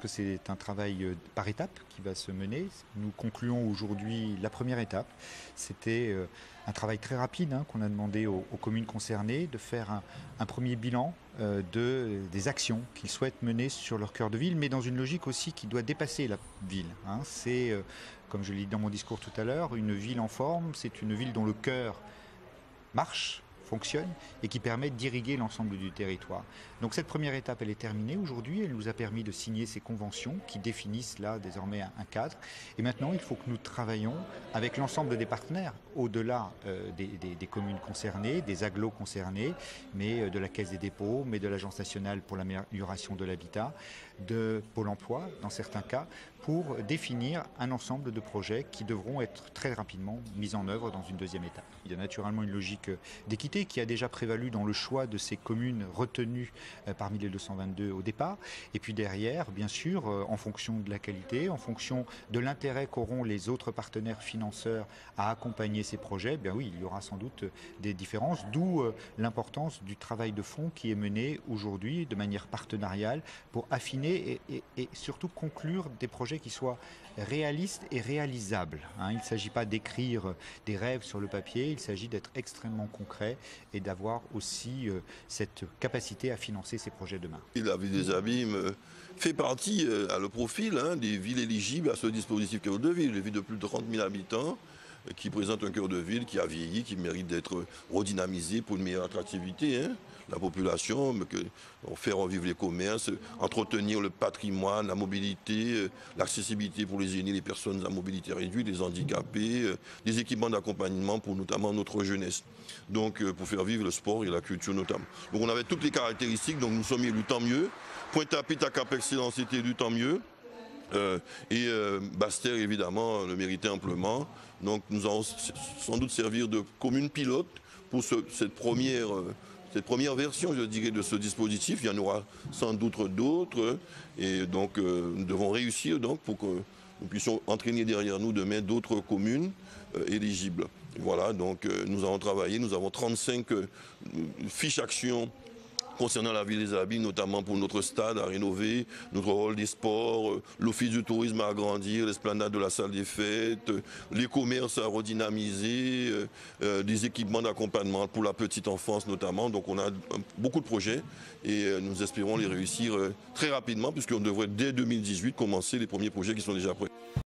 que c'est un travail par étapes qui va se mener. Nous concluons aujourd'hui la première étape. C'était un travail très rapide qu'on a demandé aux communes concernées de faire un premier bilan des actions qu'ils souhaitent mener sur leur cœur de ville, mais dans une logique aussi qui doit dépasser la ville. C'est, comme je l'ai dit dans mon discours tout à l'heure, une ville en forme, c'est une ville dont le cœur marche, fonctionne et qui permet d'irriguer l'ensemble du territoire. Donc cette première étape, elle est terminée aujourd'hui. Elle nous a permis de signer ces conventions qui définissent là désormais un cadre. Et maintenant, il faut que nous travaillions avec l'ensemble des partenaires, au-delà des communes concernées, des agglos concernés, mais de la Caisse des dépôts, mais de l'Agence nationale pour l'amélioration de l'habitat, de Pôle emploi dans certains cas, pour définir un ensemble de projets qui devront être très rapidement mis en œuvre dans une deuxième étape. Il y a naturellement une logique d'équité qui a déjà prévalu dans le choix de ces communes retenues parmi les 222 au départ. Et puis derrière, bien sûr, en fonction de la qualité, en fonction de l'intérêt qu'auront les autres partenaires financeurs à accompagner ces projets, bien oui, il y aura sans doute des différences, d'où l'importance du travail de fond qui est mené aujourd'hui de manière partenariale pour affiner et surtout conclure des projets qui soient réalistes et réalisables. Il ne s'agit pas d'écrire des rêves sur le papier, il s'agit d'être extrêmement concret et d'avoir aussi cette capacité à financer ces projets demain. La ville des Abîmes fait partie, à le profil des villes éligibles à ce dispositif cœur de ville, les villes de plus de 30 000 habitants qui présentent un cœur de ville qui a vieilli, qui mérite d'être redynamisé pour une meilleure attractivité. La population, faire revivre les commerces, entretenir le patrimoine, la mobilité, l'accessibilité pour les aînés, les personnes à mobilité réduite, les handicapés, des équipements d'accompagnement pour notamment notre jeunesse. Donc pour faire vivre le sport et la culture notamment. Donc on avait toutes les caractéristiques, donc nous sommes élus, tant mieux. Pointe-à-Pitre à Cap-Excellence était élu, tant mieux. Basse-Terre, évidemment, le méritait amplement. Donc nous allons sans doute servir de commune pilote pour cette première version, je dirais, de ce dispositif. Il y en aura sans doute d'autres. Et donc nous devons réussir pour que nous puissions entraîner derrière nous demain d'autres communes éligibles. Voilà, donc nous allons travailler. Nous avons 35 fiches actions concernant la ville des Abîmes, notamment pour notre stade à rénover, notre rôle des sports, l'office du tourisme à agrandir, l'esplanade de la salle des fêtes, les commerces à redynamiser, des équipements d'accompagnement pour la petite enfance notamment. Donc on a beaucoup de projets et nous espérons les réussir très rapidement puisqu'on devrait dès 2018 commencer les premiers projets qui sont déjà prêts.